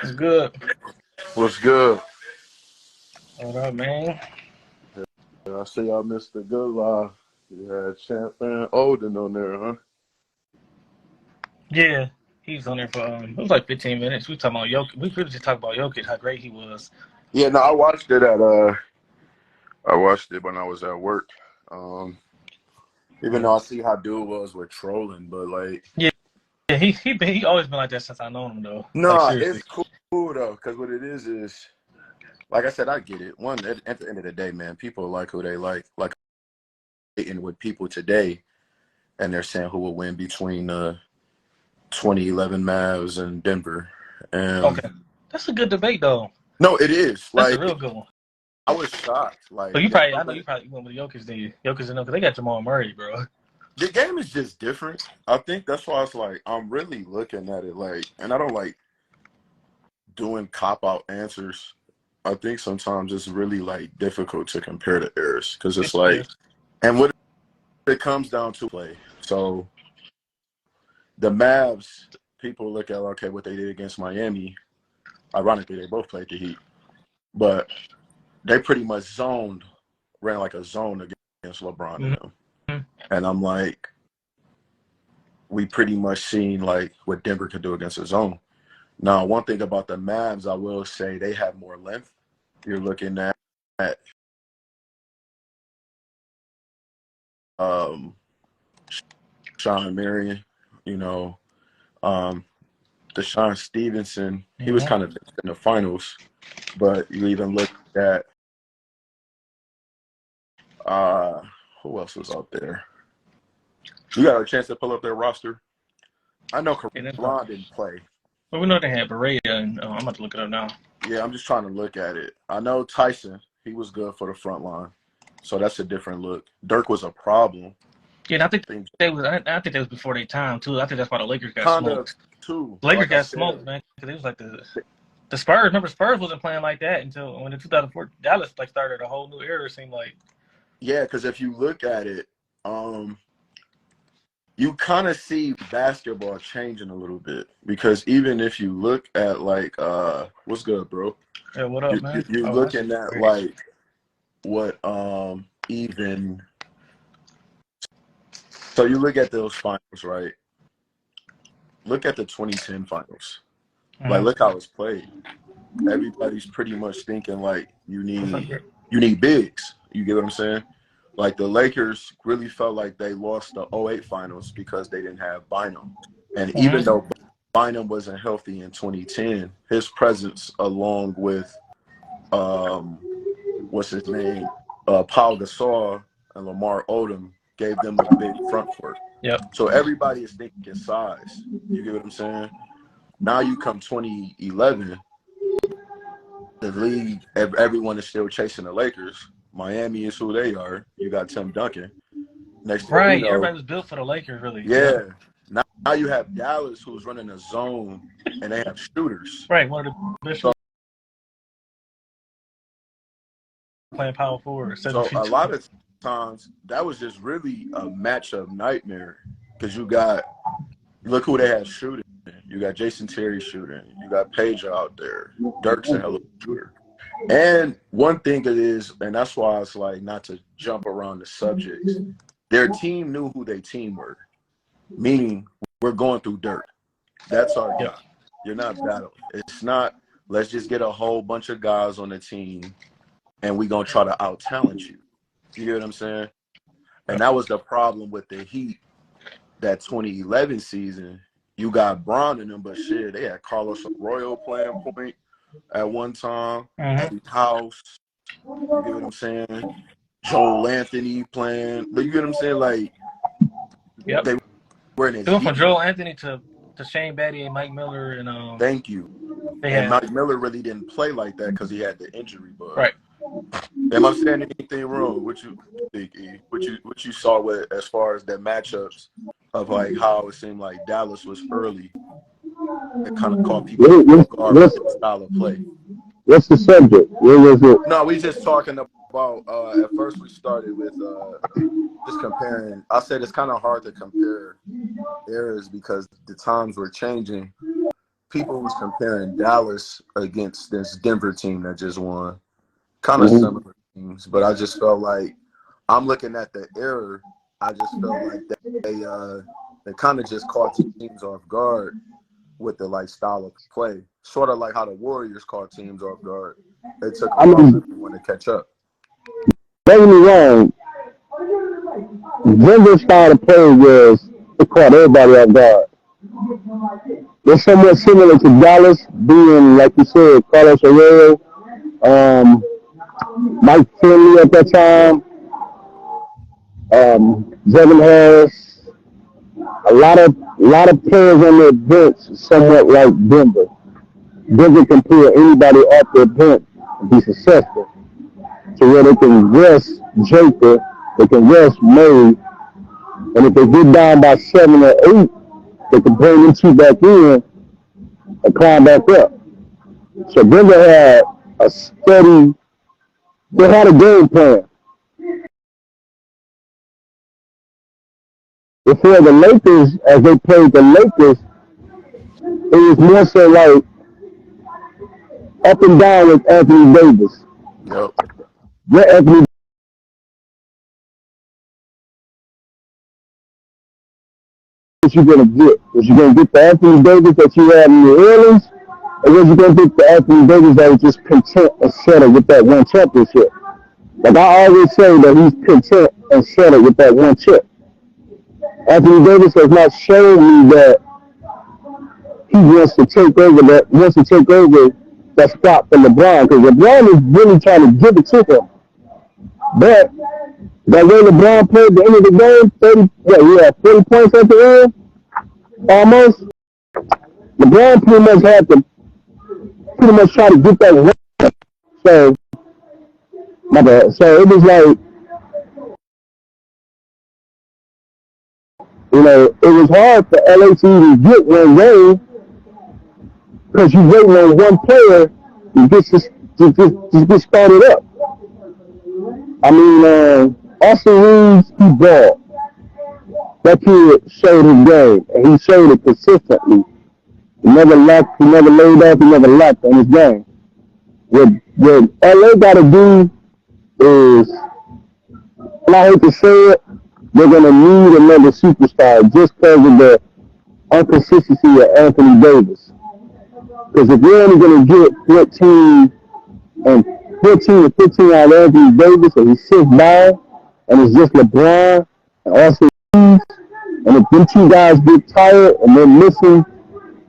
It's good. What's good? What up, man? I see y'all missed a good live. You had Champ and Odin on there, huh? Yeah, he was on there for it was like 15 minutes. We talking about Jokic. We really just talked about Jokic, how great he was. Yeah, no, I watched it when I was at work. Um, Even though I see how dude was with trolling, but like, Yeah, he always been like that since I known him though. Like no, seriously. it's cool though, because what it is, like I said, I get it. One, at the end of the day, man, people like who they like. Like, in with people today, and they're saying who will win between 2011 Mavs and Denver. And Okay, that's a good debate though. no, it is. That's a Like, real good one. I was shocked. So Like, I know you probably went with Jokic then. Jokic enough because they got Jamal Murray, bro. the game is just different. I think that's why it's like I'm really looking at it like, and I don't like doing cop out answers. I think sometimes it's really like difficult to compare the errors because it's like, and what it comes down to play. So the Mavs, people look at okay what they did against Miami. Ironically, they both played the Heat, but they pretty much ran like a zone against LeBron and them. And I'm like, we pretty much seen like what Denver could do against a zone. Now, one thing about the Mavs, I will say they have more length. You're looking at Sean Marion, Deshaun Stevenson. He was kind of in the finals, but you even look at who else was out there? You got a chance to pull up their roster? I know Karan didn't play. Well, we know they had BRADEY, and I'm about to look it up now. Yeah, I'm just trying to look at it. I know Tyson, he was good for the front line, so that's a different look. Dirk was a problem. Yeah, and I think that was before their time too. I think that's why the Lakers got smoked. Too. The Lakers got smoked, man, because it was like the Spurs. Remember, Spurs wasn't playing like that until when in 2004 Dallas like started a whole new era. It seemed like. Yeah, because if you look at it, you kind of see basketball changing a little bit. Because even if you look at like, what's good, bro? Yeah, what up, man? You're looking at great. Like what even. So you look at those finals, right? Look at the 2010 finals. Like, look how it's played. Everybody's pretty much thinking like you need bigs. You get what I'm saying? Like the Lakers really felt like they lost the 08 finals because they didn't have Bynum. And even though Bynum wasn't healthy in 2010, his presence along with what's his name? Paul Gasol and Lamar Odom gave them a big front court. Yep. So everybody is thinking size. You get what I'm saying? Now you come 2011, the league, everyone is still chasing the Lakers. Miami is who they are. You got Tim Duncan. Right, everybody was built for the Lakers, really. Yeah. Now you have Dallas, who's running a zone, and they have shooters. Right, one of the best playing power forward. So a lot of times that was just really a matchup nightmare because look who they had shooting. You got Jason Terry shooting. You got Page out there. Dirk's a hell of a shooter. And one thing it is, and that's why it's like not to jump around the subjects, their team knew who their team were, meaning we're going through Dirk. That's our guy. You're not battling. It's not, let's just get a whole bunch of guys on the team and we're going to try to out-talent you. You get what I'm saying? And that was the problem with the Heat that 2011 season. You got Braun in them, but shit, they had Carlos Arroyo playing point at one time. House, you get what I'm saying? Joel Anthony playing, but you get what I'm saying? Like, they were in it. They went from Joel Anthony to Shane Battier and Mike Miller, and thank you. And Mike Miller really didn't play like that because he had the injury bug. Right. Am I saying anything wrong? What you think, E? What you saw with as far as the matchups of like how it seemed like Dallas was early. It kind of caught people off guard with the style of play. What's the subject? Where was it? No, we just talking about. At first, we started with just comparing. I said it's kind of hard to compare eras because the times were changing. people was comparing Dallas against this Denver team that just won. Kind of similar teams, but I just felt like I'm looking at the error. I just felt like they kind of just caught teams off guard with the like style of play, sort of like how the Warriors caught teams off guard. They took a while for everyone to catch up. Don't get me wrong. Denver's style of play was it caught everybody off guard. They're somewhat similar to Dallas, being like you said, Carlos Herrera, Mike Finley at that time, Devin Harris, a lot of players on their bench, somewhat like Denver. Denver can pull anybody off their bench and be successful. To where they can rest Jacob, they can rest Murray, and if they get down by 7 or 8, they can bring them 2 back in and climb back up. So Denver had they had a game plan. Before the Lakers, as they played the Lakers, it was more so like up and down with Anthony Davis. Yep. What Anthony Davis you gonna get? Was you gonna get the Anthony Davis that you had in New Orleans, or was you gonna get the Anthony Davis that was just content and settled with that one championship? Like I always say that he's content and settled with that one chip. Anthony Davis has not shown me that he wants to take over that spot for LeBron, because LeBron is really trying to give it to him. But that way LeBron played at the end of the game, 40 points at the end, almost. LeBron pretty much had to try to get that one. So, my bad. So it was like, it was hard for LA to even get one game because you're waiting on one player to get started up. I mean, Austin Reeves, he balled. That kid showed his game, and he showed it consistently. He never lacked, he never laid off, he never lacked on his game. What LA got to do is, and I hate to say it, they're going to need another superstar just because of the inconsistency of Anthony Davis. Because if you're only going to get 14 or 15 out of Anthony Davis, and he sits by, and it's just LeBron and Austin Reeves, and if them 2 guys get tired and they're missing,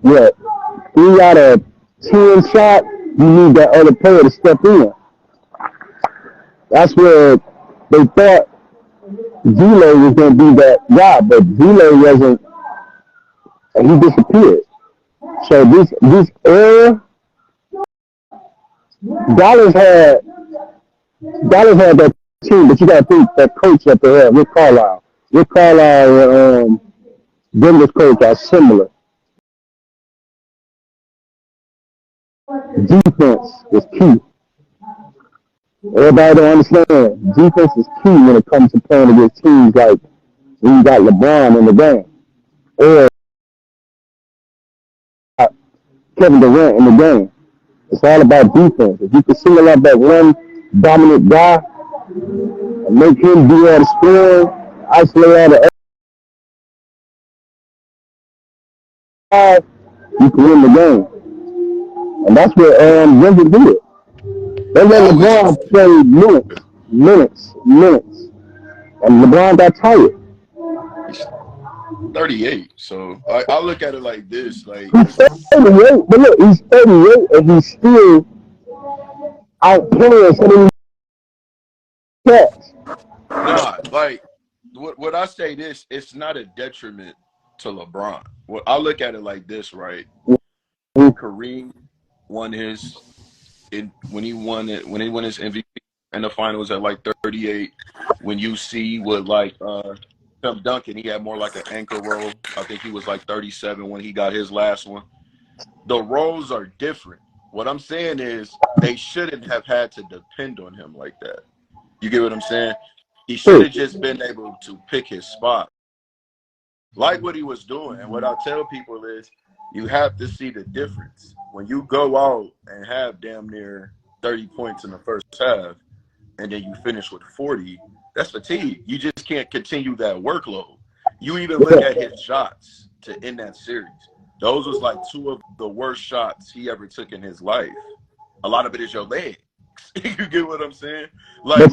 3 out of 10 shots, you need that other player to step in. That's where they thought D'Lo was going to be that guy, but D'Lo wasn't, and he disappeared. So this era, Dallas had that team, but you got to think that coach that they had, Rick Carlisle. Rick Carlisle and Denver's coach are similar. Defense is key. Everybody don't understand. Defense is key when it comes to playing against teams like when you got LeBron in the game, or Kevin Durant in the game. It's all about defense. If you can single out that one dominant guy and make him do all the scoring, isolate all the other guys, you can win the game. And that's what Denver did. They let LeBron play minutes. And LeBron got tired. He's 38, so I look at it like this. Like, he's 38, but look, he's 38 and he's still outplaying some of these cats. nah, like, what I say this, it's not a detriment to LeBron. I look at it like this, right? Kareem won when he won his MVP in the finals at like 38. When you see with like Tim Duncan, he had more like an anchor role. I think he was like 37 when he got his last one. The roles are different. What I'm saying is they shouldn't have had to depend on him like that. You get what I'm saying? He should have just been able to pick his spot, like what he was doing. And what I tell people is, you have to see the difference. When you go out and have damn near 30 points in the first half, and then you finish with 40, that's fatigue. You just can't continue that workload. You even look at his shots to end that series. Those was like 2 of the worst shots he ever took in his life. A lot of it is your legs. You get what I'm saying? Like,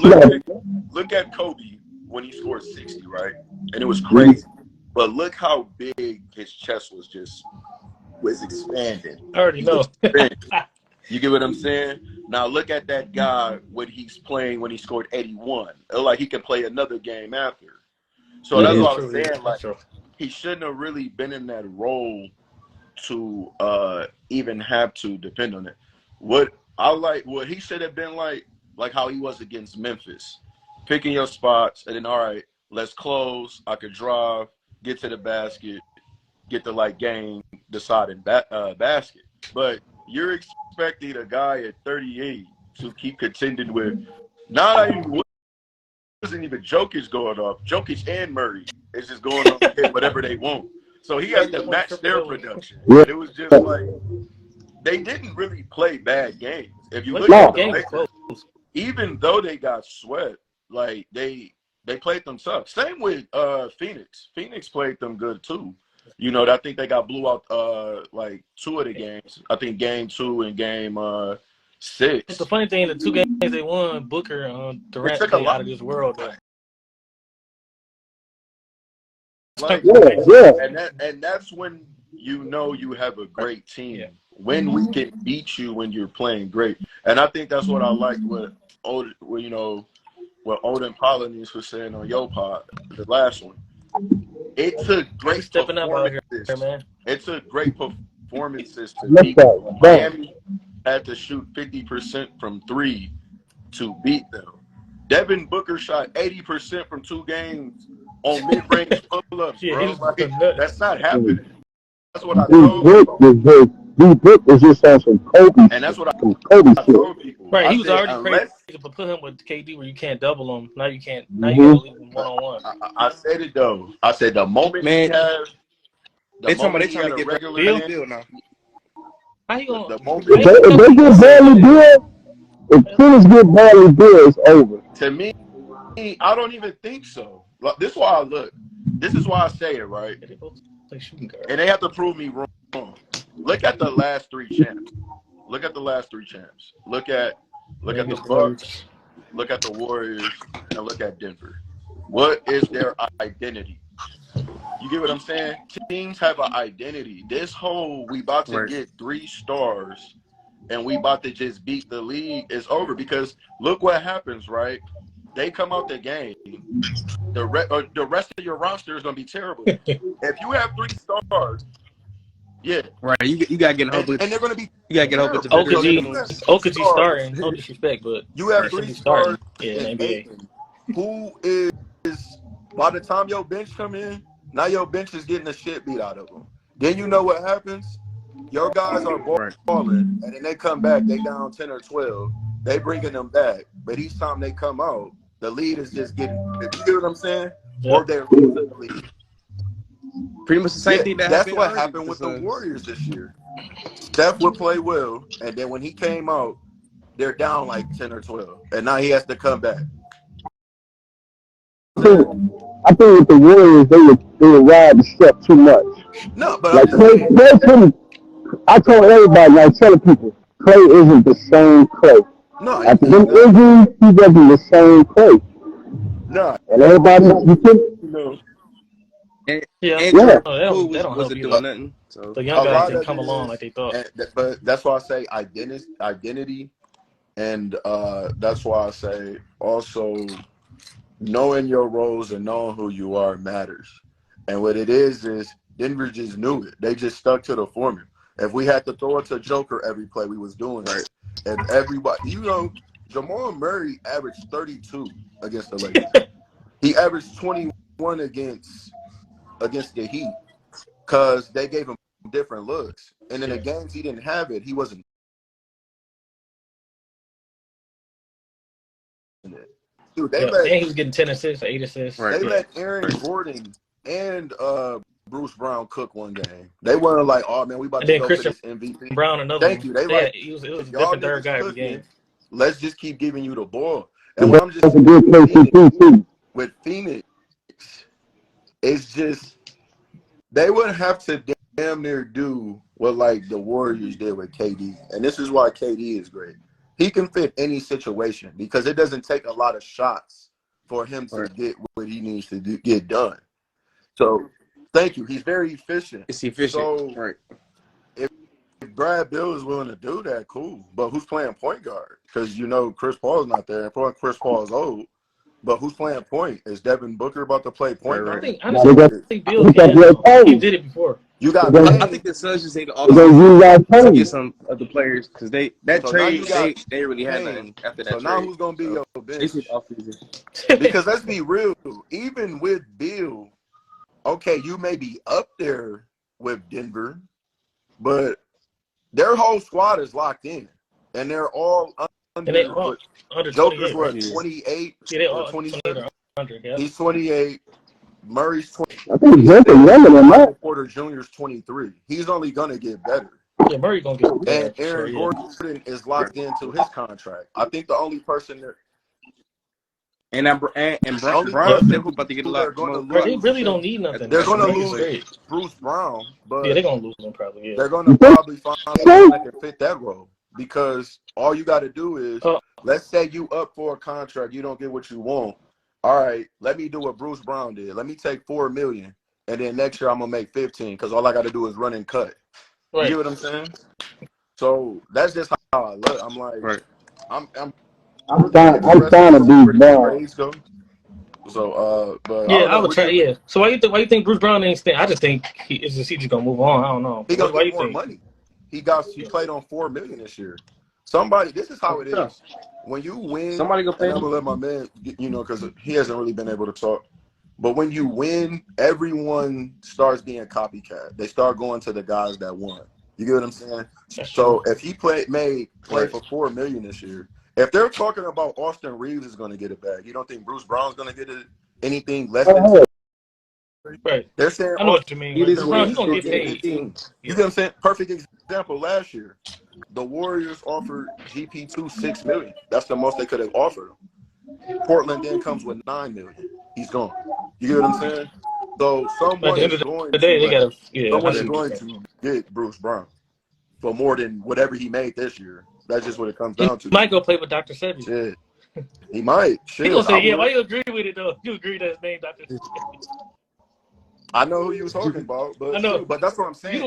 look at Kobe when he scored 60, right? And it was crazy. But look how big his chest was expanding. I already know. You get what I'm saying? Now look at that guy when he's playing when he scored 81. Like he can play another game after. So that's what I was saying. Like he shouldn't have really been in that role to even have to depend on it. What he should have been like how he was against Memphis. Picking your spots and then all right, let's close. I could drive, get to the basket, get the like game deciding basket. But you're expecting a guy at 38 to keep contending with wasn't even Jokic going off. Jokic and Murray is just going off whatever they want. So he has to match their production. And it was just like they didn't really play bad games. If you look at the Lakers, even though they got swept, like they played them tough. Same with Phoenix. Phoenix played them good too. You know, I think they got blew out like 2 of the games. I think game 2 and game 6. It's the funny thing, the 2 games they won, Booker and Durant played out of this world. Like, and that's when you know you have a great team. Yeah. When we can beat you when you're playing great. And I think that's what I liked what Odin Polynice was saying on Yo Pod, the last one. It took great performances. Man. It took great performances to beat them. Miami had to shoot 50% from 3 to beat them. Devin Booker shot 80% from 2 games on mid-range pull-ups, bro. Like, that's not happening. That's what I told people. D-Book is just on some Kobe. And that's what I told people. Right, he was already crazy to put him with KD where you can't double him. Now you can't. Now you gotta leave him one-on-one. I said it though. I said the moment he has, they trying to get regular BEAL now. How you gonna? If they get barely BEAL, if Phoenix get barely BEAL, it's over. To me, I don't even think so. This is why I look. This is why I say it, right? And they have to prove me wrong. Look at the last 3 champs. Look at the Look at the Bucks. Look at the Warriors, and look at Denver. What is their identity? You get what I'm saying? Teams have an identity. This whole we about to get 3 stars and we about to just beat the league is over because look what happens, right? They come out the game. The rest of your roster is gonna be terrible. If you have 3 stars, yeah, right. You gotta get a whole bunch, and they're gonna be. You gotta get a whole bunch of OKG starting. No disrespect, but you have 3 stars in NBA. Who is by the time your bench come in, now your bench is getting the shit beat out of them. Then you know what happens. Your guys are balling, and then they come back. They down 10 or 12. They bringing them back, but each time they come out, the lead is just getting. You get what I'm saying? Yeah. Or they're losing the lead. Pretty much the same thing. That's what happened with the Warriors this year. Steph would play well, and then when he came out, they're down like 10 or 12, and now he has to come back. I think with the Warriors, they would ride the step too much. No, but like Clay, I told everybody, like telling people, Clay isn't the same Clay. No, after them injuries, he wasn't the same Clay. No, and everybody, you know. They wasn't doing nothing. So the young guys didn't come along like they thought. But that's why I say identity, and that's why I say also knowing your roles and knowing who you are matters. And what it is Denver just knew it. They just stuck to the formula. If we had to throw it to Joker every play, we was doing it. And everybody, Jamal Murray averaged 32 against the Lakers. He averaged 21 against the Heat because they gave him different looks. And in the games he didn't have it, he wasn't. Dude, and he was getting 10 assists, 8 assists. They let Aaron Gordon and Bruce Brown cook one game. They weren't like, oh man, we about And to then go for Christian this MVP. Brown, another Thank one. you. They Yeah, like, it was a if y'all different third niggas guy every cooking, game. let's just keep giving you the ball. And what That's I'm just a good place to saying be too. with Phoenix, it's just they would have to damn near do what like the Warriors did with KD. And this is why KD is great. He can fit any situation because it doesn't take a lot of shots for him to get what he needs to get done. So, thank you. He's very efficient. It's efficient. So, Right. if Brad Bill is willing to do that, cool. But who's playing point guard? Because you know Chris Paul's not there. And Chris Paul's old. But who's playing point? Is Devin Booker about to play point I guard? think honestly, Bill Because can. you're He Payne. did it before. You got Because I Payne. think the Suns just need to because you got to Payne. get some of the players because that So now you trade got they really had Payne. nothing after that So trade. now who's gonna be your They bench? should offseason. Because let's be real, even with Bill, okay, you may be up there with Denver, but their whole squad is locked in, and they're all And they under. all under Joker's 28, what, right? 28 Yeah, they or all 27? 100. Yeah. He's 28. Murray's I think Joker 26. younger than Michael that. Porter Jr.'s 23. He's only gonna get better. Yeah, Murray gonna get better. And Aaron Sure, yeah. Gordon is locked into his contract. I think the only person that And only Brown person definitely about to get a who they're lot going to more. Bro, they lose, really don't need nothing. they're Man. going to Murray's lose great. Bruce Brown, but Yeah, they're gonna lose him probably. Yeah. they're going to probably find someone that can fit that role because all you got to do is, let's say you up for a contract, you don't get what you want. All right, let me do what Bruce Brown did. Let me take $4 million, and then next year I'm gonna make 15 because all I got to do is run and cut. Right. You get what I'm saying? So that's just how I look. I'm like, Right. I'm I'm trying to beat Brown. So, but Yeah, I I don't would know. try. Yeah. So why you think Bruce Brown ain't staying? I just think he just gonna move on. I don't know. He gonna Why get you more think? money. He played on $4 million this year. This is how it is. When you win, Somebody go pay and I'm him. gonna let my man, because he hasn't really been able to talk. But when you win, everyone starts being copycat. They start going to the guys that won. You get what I'm saying? So if he play for $4 million this year, if they're talking about Austin Reeves is going to get a bag, you don't think Bruce Brown's going to get anything less than? Right. They're saying I know what you mean. Right? Bruce Brown, he's gonna get paid. You get what I'm saying? Perfect example. Last year, the Warriors offered GP2 $6 million. That's the most they could have offered him. Portland then comes with $9 million. He's gone. You get what I'm saying? So someone is going to get Bruce Brown for more than whatever he made this year. That's just what it comes down to. He might go play with Dr. Sebi. Shit. He might. Shit. He gonna say, yeah, why you agree with it though? You agree that his name Dr. Sebi. I know who you was talking about, but I know. Shoot, but that's what I'm saying.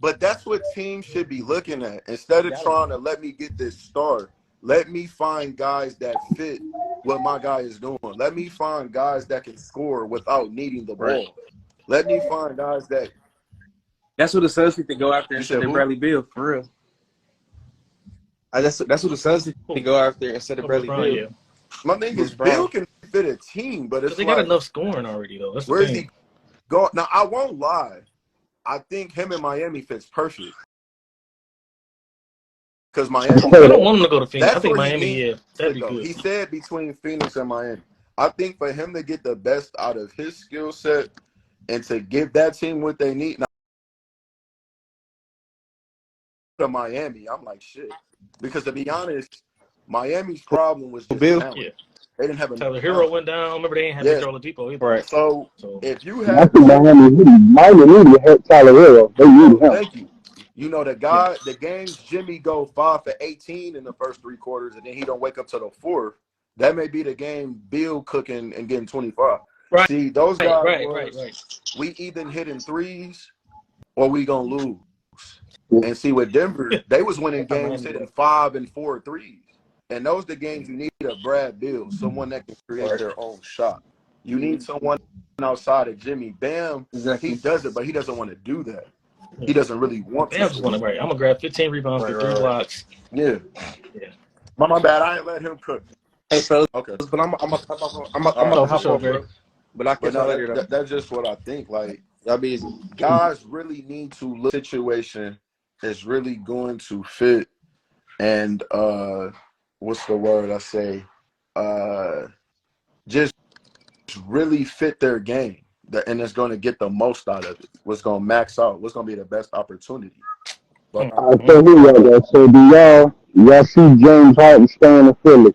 That's what teams should be looking at. Instead of trying to let me get this star, let me find guys that fit what my guy is doing. Let me find guys that can score without needing the ball. Right. Let me find guys that. That's what the Suns need to go after instead of Bradley Beal, for real. That's what the Suns need to go after instead of Bradley Beal. Yeah. My thing is, Bill can fit a team, but it's they like, got enough scoring already though. That's where's he going? Now I won't lie. I think him in Miami fits perfect. Because Miami, I don't want him to go to Phoenix. I think Miami, that'd be good. He said between Phoenix and Miami. I think for him to get the best out of his skill set and to give that team what they need. Now, to Miami, I'm like shit. Because to be honest, Miami's problem was just talent. Yeah. They didn't have enough. Tyler Hero went down. Remember, they ain't have Victor Oladipo either. Right. So if you I have think Miami need to help Tyler Hero. They need him. Thank you. You know, the games Jimmy go 5 for 18 in the first 3 quarters, and then he don't wake up till the 4th. That may be the game Bill cooking and getting 25. Right. See, those guys Right. We either hitting threes or we gonna lose. And see, with Denver, they was winning games hitting 5 and 4 threes. And those the games you need a Brad Bill, someone that can create their own shot. You need someone outside of Jimmy. Bam, he does it, but he doesn't want to do that. He doesn't really want to. I'm gonna grab 15 rebounds for 3 blocks. Yeah. My bad. I ain't let him cook. Hey, fellas. Okay. But I'm gonna hop off, bro. But I can later. That's just what I think. Like, guys really need to look at the situation is really going to fit, and what's the word I say? Just really fit their game. and it's going to get the most out of it. What's going to max out? What's going to be the best opportunity? But So here y'all go. So do y'all see James Harden staying in Philly?